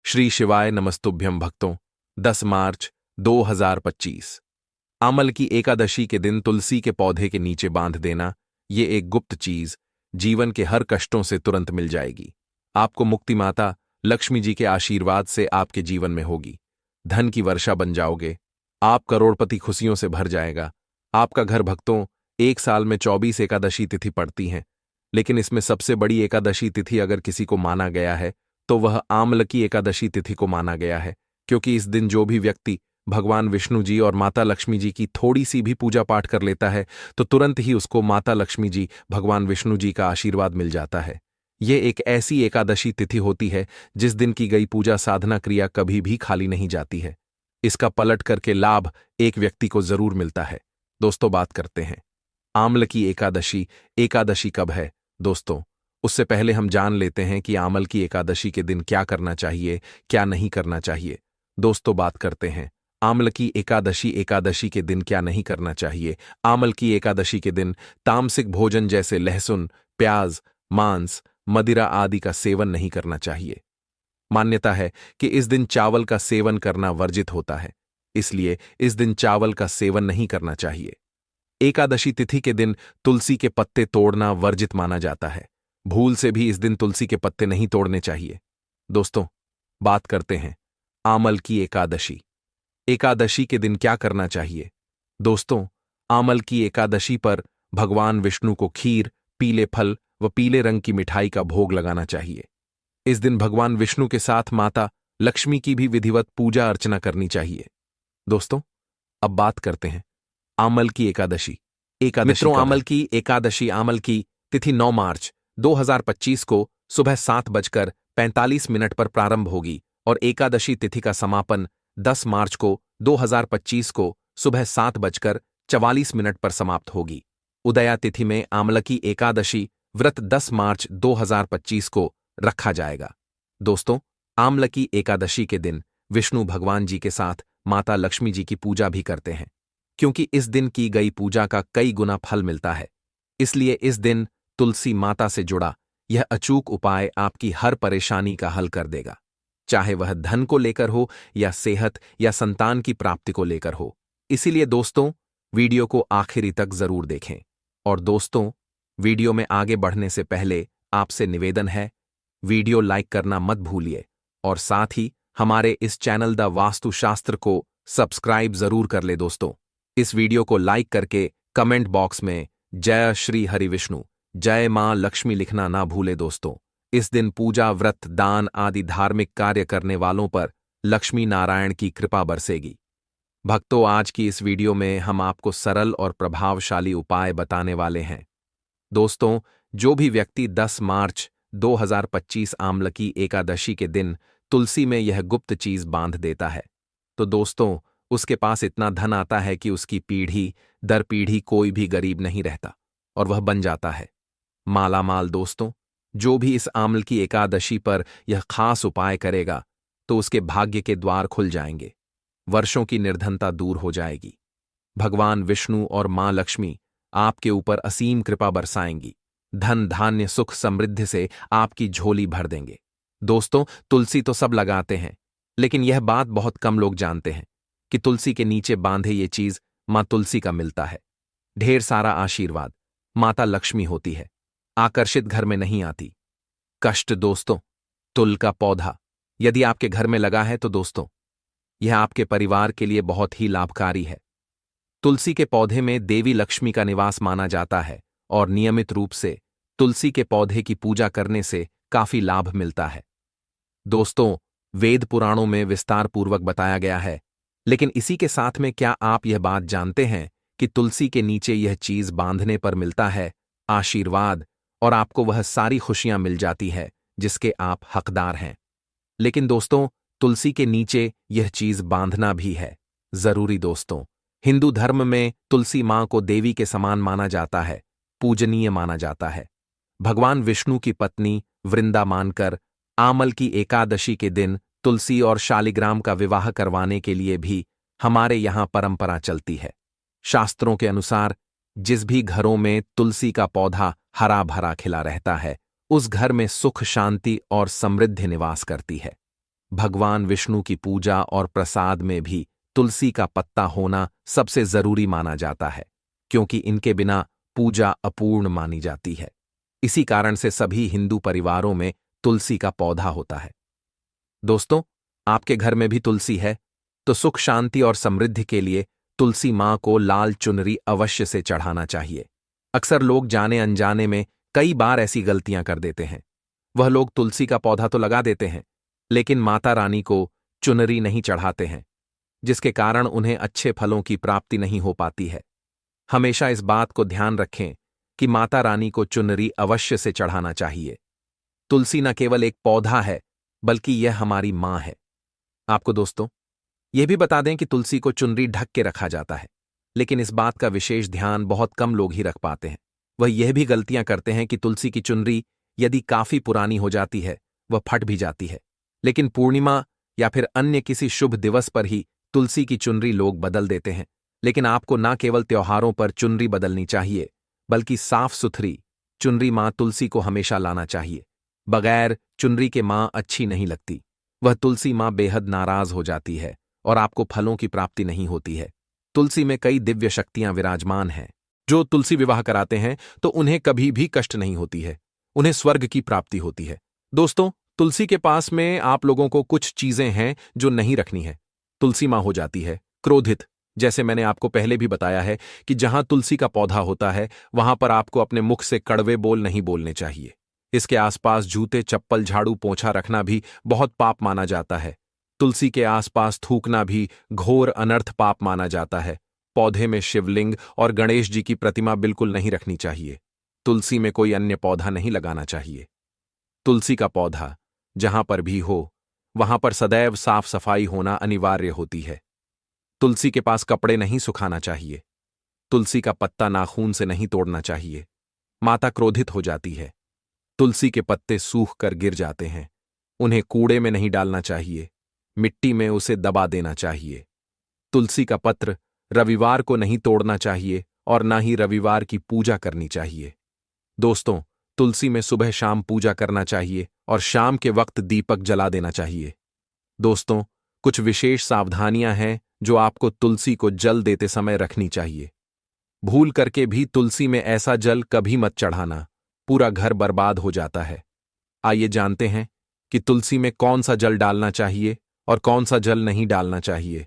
श्री शिवाय नमस्तुभ्यं भक्तों। 10 मार्च 2025 आमल की एकादशी के दिन तुलसी के पौधे के नीचे बांध देना, ये एक गुप्त चीज जीवन के हर कष्टों से तुरंत मिल जाएगी। आपको मुक्ति माता लक्ष्मी जी के आशीर्वाद से आपके जीवन में होगी। धन की वर्षा बन जाओगे। आप करोड़पति खुशियों से भर जाएगा। आपका घर भक्तों, एक साल में 24 एकादशी तिथि पड़ती हैं, लेकिन इसमें सबसे बड़ी एकादशी तिथि अगर किसी को माना गया है तो वह आमल की एकादशी तिथि को माना गया है, क्योंकि इस दिन जो भी व्यक्ति भगवान विष्णु जी और माता लक्ष्मी जी की थोड़ी सी भी पूजा पाठ कर लेता है तो तुरंत ही उसको माता लक्ष्मी जी, भगवान विष्णु जी का आशीर्वाद मिल जाता है। ये एक ऐसी एकादशी तिथि होती है जिस दिन की गई पूजा साधना क्रिया कभी भी खाली नहीं जाती है। इसका पलट करके लाभ एक व्यक्ति को जरूर मिलता है। दोस्तों, बात करते हैं आमल की एकादशी। एकादशी कब है दोस्तों? उससे पहले हम जान लेते हैं कि आमल की एकादशी के दिन क्या करना चाहिए, क्या नहीं करना चाहिए। दोस्तों, बात करते हैं आमल की एकादशी। एकादशी के दिन क्या नहीं करना चाहिए? आमल की एकादशी के दिन तामसिक भोजन जैसे लहसुन, प्याज, मांस, मदिरा आदि का सेवन नहीं करना चाहिए। मान्यता है कि इस दिन चावल का सेवन करना वर्जित होता है, इसलिए इस दिन चावल का सेवन नहीं करना चाहिए। एकादशी तिथि के दिन तुलसी के पत्ते तोड़ना वर्जित माना जाता है। भूल से भी इस दिन तुलसी के पत्ते नहीं तोड़ने चाहिए। दोस्तों, बात करते हैं आमल की एकादशी। एकादशी के दिन क्या करना चाहिए? दोस्तों, आमल की एकादशी पर भगवान विष्णु को खीर, पीले फल व पीले रंग की मिठाई का भोग लगाना चाहिए। इस दिन भगवान विष्णु के साथ माता लक्ष्मी की भी विधिवत पूजा अर्चना करनी चाहिए। दोस्तों, अब बात करते हैं आमल की एकादशी। मित्रों, आमल की एकादशी, आमल की तिथि 9 मार्च 2025 को सुबह 7:45 पर प्रारंभ होगी और एकादशी तिथि का समापन 10 मार्च को 2025 को सुबह 7:44 पर समाप्त होगी। उदया तिथि में आमल की एकादशी व्रत 10 मार्च 2025 को रखा जाएगा। दोस्तों, आमल की एकादशी के दिन विष्णु भगवान जी के साथ माता लक्ष्मी जी की पूजा भी करते हैं, क्योंकि इस दिन की गई पूजा का कई गुना फल मिलता है। इसलिए इस दिन तुलसी माता से जुड़ा यह अचूक उपाय आपकी हर परेशानी का हल कर देगा, चाहे वह धन को लेकर हो या सेहत या संतान की प्राप्ति को लेकर हो। इसीलिए दोस्तों, वीडियो को आखिरी तक जरूर देखें। और दोस्तों, वीडियो में आगे बढ़ने से पहले आपसे निवेदन है, वीडियो लाइक करना मत भूलिए और साथ ही हमारे इस चैनल द वास्तु शास्त्र को सब्सक्राइब जरूर कर ले। दोस्तों, इस वीडियो को लाइक करके कमेंट बॉक्स में जय श्री हरि विष्णु, जय मां लक्ष्मी लिखना ना भूले। दोस्तों, इस दिन पूजा, व्रत, दान आदि धार्मिक कार्य करने वालों पर लक्ष्मी नारायण की कृपा बरसेगी। भक्तों, आज की इस वीडियो में हम आपको सरल और प्रभावशाली उपाय बताने वाले हैं। दोस्तों, जो भी व्यक्ति 10 मार्च 2025 आमल की एकादशी के दिन तुलसी में यह गुप्त चीज बांध देता है, तो दोस्तों, उसके पास इतना धन आता है कि उसकी पीढ़ी दर पीढ़ी कोई भी गरीब नहीं रहता और वह बन जाता है मालामाल। दोस्तों, जो भी इस आमल की एकादशी पर यह खास उपाय करेगा तो उसके भाग्य के द्वार खुल जाएंगे, वर्षों की निर्धनता दूर हो जाएगी। भगवान विष्णु और मां लक्ष्मी आपके ऊपर असीम कृपा बरसाएंगी। धन, धान्य, सुख, समृद्धि से आपकी झोली भर देंगे। दोस्तों, तुलसी तो सब लगाते हैं, लेकिन यह बात बहुत कम लोग जानते हैं कि तुलसी के नीचे बांधे ये चीज मां तुलसी का मिलता है। ढेर सारा आशीर्वाद माता लक्ष्मी होती है, आकर्षित घर में नहीं आती। कष्ट दोस्तों, तुल का पौधा यदि आपके घर में लगा है तो दोस्तों, यह आपके परिवार के लिए बहुत ही लाभकारी है। तुलसी के पौधे में देवी लक्ष्मी का निवास माना जाता है और नियमित रूप से तुलसी के पौधे की पूजा करने से काफी लाभ मिलता है। दोस्तों, वेद पुराणों में विस्तार पूर्वक बताया गया है, लेकिन इसी के साथ में क्या आप यह बात जानते हैं कि तुलसी के नीचे यह चीज बांधने पर मिलता है आशीर्वाद, और आपको वह सारी खुशियां मिल जाती है जिसके आप हकदार हैं। लेकिन दोस्तों, तुलसी के नीचे यह चीज बांधना भी है जरूरी। दोस्तों, हिंदू धर्म में तुलसी मां को देवी के समान माना जाता है, पूजनीय माना जाता है। भगवान विष्णु की पत्नी वृंदा मानकर आमल की एकादशी के दिन तुलसी और शालिग्राम का विवाह करवाने के लिए भी हमारे यहां परंपरा चलती है। शास्त्रों के अनुसार जिस भी घरों में तुलसी का पौधा हरा भरा खिला रहता है, उस घर में सुख, शांति और समृद्धि निवास करती है। भगवान विष्णु की पूजा और प्रसाद में भी तुलसी का पत्ता होना सबसे जरूरी माना जाता है, क्योंकि इनके बिना पूजा अपूर्ण मानी जाती है। इसी कारण से सभी हिंदू परिवारों में तुलसी का पौधा होता है। दोस्तों, आपके घर में भी तुलसी है तो सुख शांति और समृद्धि के लिए तुलसी मां को लाल चुनरी अवश्य से चढ़ाना चाहिए। अक्सर लोग जाने अनजाने में कई बार ऐसी गलतियां कर देते हैं। वह लोग तुलसी का पौधा तो लगा देते हैं, लेकिन माता रानी को चुनरी नहीं चढ़ाते हैं, जिसके कारण उन्हें अच्छे फलों की प्राप्ति नहीं हो पाती है। हमेशा इस बात को ध्यान रखें कि माता रानी को चुनरी अवश्य से चढ़ाना चाहिए। तुलसी न केवल एक पौधा है, बल्कि यह हमारी मां है। आपको दोस्तों यह भी बता दें कि तुलसी को चुनरी ढक के रखा जाता है, लेकिन इस बात का विशेष ध्यान बहुत कम लोग ही रख पाते हैं। वह यह भी गलतियां करते हैं कि तुलसी की चुनरी यदि काफी पुरानी हो जाती है, वह फट भी जाती है। लेकिन पूर्णिमा या फिर अन्य किसी शुभ दिवस पर ही तुलसी की चुनरी लोग बदल देते हैं। लेकिन आपको न केवल त्योहारों पर चुनरी बदलनी चाहिए, बल्कि साफ सुथरी चुनरी मां तुलसी को हमेशा लाना चाहिए। बगैर चुनरी के मां अच्छी नहीं लगती। वह तुलसी मां बेहद नाराज हो जाती है और आपको फलों की प्राप्ति नहीं होती है। तुलसी में कई दिव्य शक्तियां विराजमान हैं। जो तुलसी विवाह कराते हैं तो उन्हें कभी भी कष्ट नहीं होती है, उन्हें स्वर्ग की प्राप्ति होती है। दोस्तों, तुलसी के पास में आप लोगों को कुछ चीजें हैं जो नहीं रखनी है। तुलसी मां हो जाती है क्रोधित। जैसे मैंने आपको पहले भी बताया है कि जहां तुलसी का पौधा होता है, वहां पर आपको अपने मुख से कड़वे बोल नहीं बोलने चाहिए। इसके आसपास जूते, चप्पल, झाड़ू, पोंछा रखना भी बहुत पाप माना जाता है। तुलसी के आसपास थूकना भी घोर अनर्थ पाप माना जाता है। पौधे में शिवलिंग और गणेश जी की प्रतिमा बिल्कुल नहीं रखनी चाहिए। तुलसी में कोई अन्य पौधा नहीं लगाना चाहिए। तुलसी का पौधा जहां पर भी हो, वहां पर सदैव साफ सफाई होना अनिवार्य होती है। तुलसी के पास कपड़े नहीं सुखाना चाहिए। तुलसी का पत्ता नाखून से नहीं तोड़ना चाहिए। माता क्रोधित हो जाती है। तुलसी के पत्ते सूख कर गिर जाते हैं। उन्हें कूड़े में नहीं डालना चाहिए, मिट्टी में उसे दबा देना चाहिए। तुलसी का पत्र रविवार को नहीं तोड़ना चाहिए और ना ही रविवार की पूजा करनी चाहिए। दोस्तों, तुलसी में सुबह शाम पूजा करना चाहिए और शाम के वक्त दीपक जला देना चाहिए। दोस्तों, कुछ विशेष सावधानियां हैं जो आपको तुलसी को जल देते समय रखनी चाहिए। भूल करके भी तुलसी में ऐसा जल कभी मत चढ़ाना, पूरा घर बर्बाद हो जाता है। आइए जानते हैं कि तुलसी में कौन सा जल डालना चाहिए और कौन सा जल नहीं डालना चाहिए।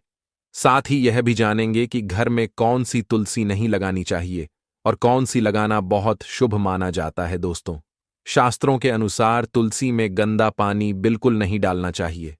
साथ ही यह भी जानेंगे कि घर में कौन सी तुलसी नहीं लगानी चाहिए और कौन सी लगाना बहुत शुभ माना जाता है। दोस्तों, शास्त्रों के अनुसार तुलसी में गंदा पानी बिल्कुल नहीं डालना चाहिए।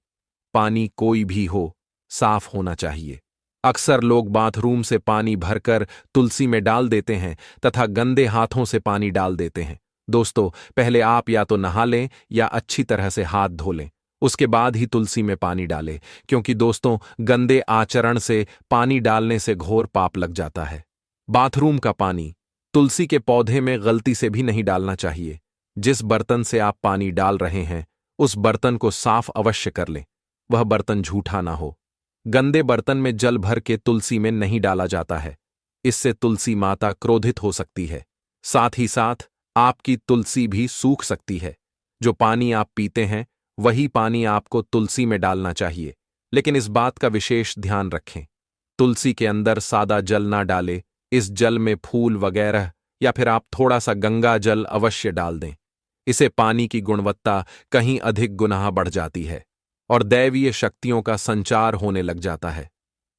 पानी कोई भी हो, साफ होना चाहिए। अक्सर लोग बाथरूम से पानी भरकर तुलसी में डाल देते हैं तथा गंदे हाथों से पानी डाल देते हैं। दोस्तों, पहले आप या तो नहा लें या अच्छी तरह से हाथ धो लें, उसके बाद ही तुलसी में पानी डालें, क्योंकि दोस्तों, गंदे आचरण से पानी डालने से घोर पाप लग जाता है। बाथरूम का पानी तुलसी के पौधे में गलती से भी नहीं डालना चाहिए। जिस बर्तन से आप पानी डाल रहे हैं, उस बर्तन को साफ अवश्य कर लें। वह बर्तन झूठा ना हो। गंदे बर्तन में जल भर के तुलसी में नहीं डाला जाता है। इससे तुलसी माता क्रोधित हो सकती है। साथ ही साथ आपकी तुलसी भी सूख सकती है। जो पानी आप पीते हैं, वही पानी आपको तुलसी में डालना चाहिए, लेकिन इस बात का विशेष ध्यान रखें, तुलसी के अंदर सादा जल ना डालें। इस जल में फूल वगैरह या फिर आप थोड़ा सा गंगा जल अवश्य डाल दें। इसे पानी की गुणवत्ता कहीं अधिक गुना बढ़ जाती है और दैवीय शक्तियों का संचार होने लग जाता है।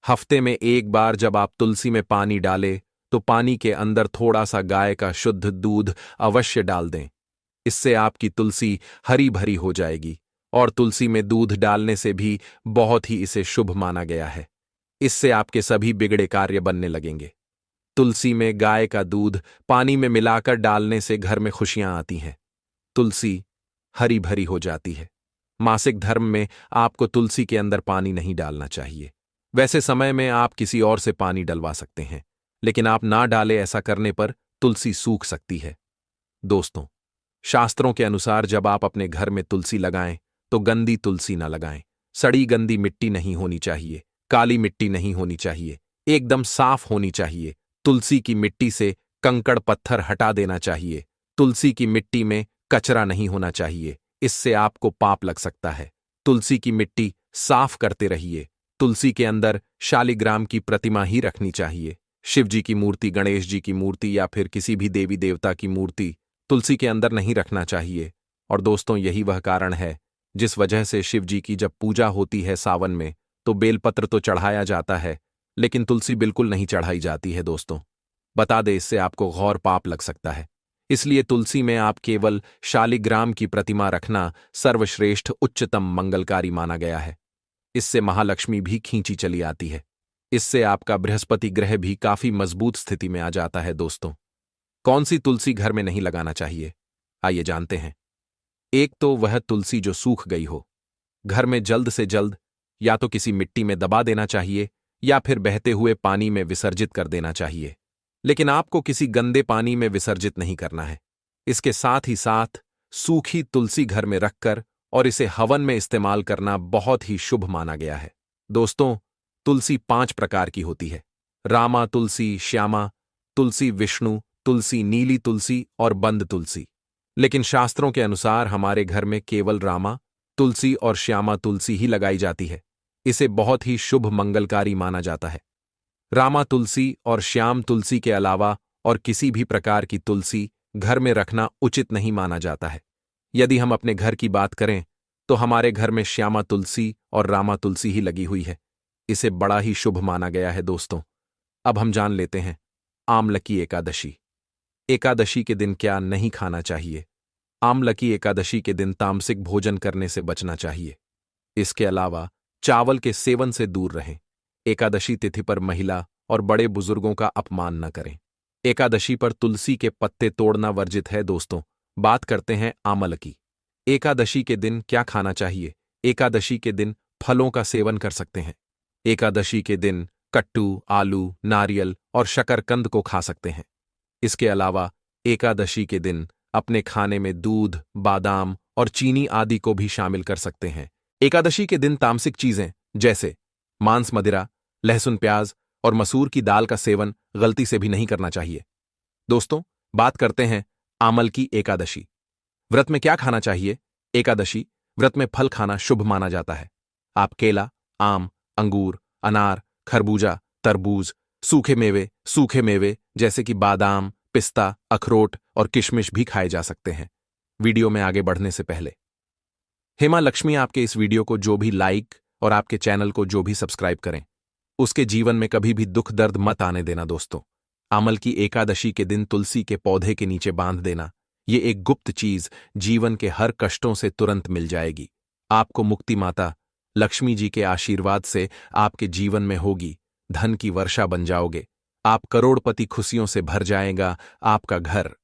हफ्ते में एक बार जब आप तुलसी में पानी डालें, तो पानी के अंदर थोड़ा सा गाय का शुद्ध दूध अवश्य डाल दें। इससे आपकी तुलसी हरी भरी हो जाएगी और तुलसी में दूध डालने से भी बहुत ही इसे शुभ माना गया है। इससे आपके सभी बिगड़े कार्य बनने लगेंगे। तुलसी में गाय का दूध पानी में मिलाकर डालने से घर में खुशियां आती हैं। तुलसी हरी भरी हो जाती है। मासिक धर्म में आपको तुलसी के अंदर पानी नहीं डालना चाहिए। वैसे समय में आप किसी और से पानी डलवा सकते हैं, लेकिन आप ना डालें। ऐसा करने पर तुलसी सूख सकती है। दोस्तों, शास्त्रों के अनुसार जब आप अपने घर में तुलसी लगाएं, तो गंदी तुलसी ना लगाएं। सड़ी गंदी मिट्टी नहीं होनी चाहिए, काली मिट्टी नहीं होनी चाहिए, एकदम साफ होनी चाहिए। तुलसी की मिट्टी से कंकड़ पत्थर हटा देना चाहिए। तुलसी की मिट्टी में कचरा नहीं होना चाहिए, इससे आपको पाप लग सकता है। तुलसी की मिट्टी साफ करते रहिए। तुलसी के अंदर शालिग्राम की प्रतिमा ही रखनी चाहिए। शिव जी की मूर्ति, गणेश जी की मूर्ति या फिर किसी भी देवी देवता की मूर्ति तुलसी के अंदर नहीं रखना चाहिए। और दोस्तों, यही वह कारण है जिस वजह से शिव जी की जब पूजा होती है सावन में तो बेलपत्र तो चढ़ाया जाता है, लेकिन तुलसी बिल्कुल नहीं चढ़ाई जाती है। दोस्तों, बता दे, इससे आपको घोर पाप लग सकता है। इसलिए तुलसी में आप केवल शालिग्राम की प्रतिमा रखना सर्वश्रेष्ठ उच्चतम मंगलकारी माना गया है। इससे महालक्ष्मी भी खींची चली आती है। इससे आपका बृहस्पति ग्रह भी काफी मजबूत स्थिति में आ जाता है। दोस्तों, कौन सी तुलसी घर में नहीं लगाना चाहिए, आइए जानते हैं। एक तो वह तुलसी जो सूख गई हो। घर में जल्द से जल्द या तो किसी मिट्टी में दबा देना चाहिए या फिर बहते हुए पानी में विसर्जित कर देना चाहिए। लेकिन आपको किसी गंदे पानी में विसर्जित नहीं करना है। इसके साथ ही साथ सूखी तुलसी घर में रखकर और इसे हवन में इस्तेमाल करना बहुत ही शुभ माना गया है। दोस्तों, तुलसी 5 प्रकार की होती है: रामा तुलसी, श्यामा तुलसी, विष्णु तुलसी, नीली तुलसी और बंद तुलसी। लेकिन शास्त्रों के अनुसार हमारे घर में केवल रामा तुलसी और श्यामा तुलसी ही लगाई जाती है। इसे बहुत ही शुभ मंगलकारी माना जाता है। रामा तुलसी और श्याम तुलसी के अलावा और किसी भी प्रकार की तुलसी घर में रखना उचित नहीं माना जाता है। यदि हम अपने घर की बात करें तो हमारे घर में श्यामा तुलसी और रामा तुलसी ही लगी हुई है। इसे बड़ा ही शुभ माना गया है। दोस्तों, अब हम जान लेते हैं आमलकी एकादशी। एकादशी के दिन क्या नहीं खाना चाहिए। आमलकी एकादशी के दिन तामसिक भोजन करने से बचना चाहिए। इसके अलावा चावल के सेवन से दूर रहें। एकादशी तिथि पर महिला और बड़े बुजुर्गों का अपमान न करें। एकादशी पर तुलसी के पत्ते तोड़ना वर्जित है। दोस्तों, बात करते हैं आमलकी। एकादशी के दिन क्या खाना चाहिए। एकादशी के दिन फलों का सेवन कर सकते हैं। एकादशी के दिन कट्टू, आलू, नारियल और शकरकंद को खा सकते हैं। इसके अलावा एकादशी के दिन अपने खाने में दूध, बादाम और चीनी आदि को भी शामिल कर सकते हैं। एकादशी के दिन तामसिक चीजें जैसे मांस, मदिरा, लहसुन, प्याज और मसूर की दाल का सेवन गलती से भी नहीं करना चाहिए। दोस्तों, बात करते हैं आमल की एकादशी। व्रत में क्या खाना चाहिए। एकादशी व्रत में फल खाना शुभ माना जाता है। आप केला, आम, अंगूर, अनार, खरबूजा, तरबूज, सूखे मेवे जैसे कि बादाम, पिस्ता, अखरोट और किशमिश भी खाए जा सकते हैं। वीडियो में आगे बढ़ने से पहले हेमा लक्ष्मी आपके इस वीडियो को जो भी लाइक और आपके चैनल को जो भी सब्सक्राइब करें, उसके जीवन में कभी भी दुख दर्द मत आने देना। दोस्तों, आमल की एकादशी के दिन तुलसी के पौधे के नीचे बांध देना, ये एक गुप्त चीज जीवन के हर कष्टों से तुरंत मिल जाएगी। आपको मुक्ति माता लक्ष्मी जी के आशीर्वाद से आपके जीवन में होगी। धन की वर्षा बन जाओगे। आप करोड़पति खुशियों से भर जाएगा। आपका घर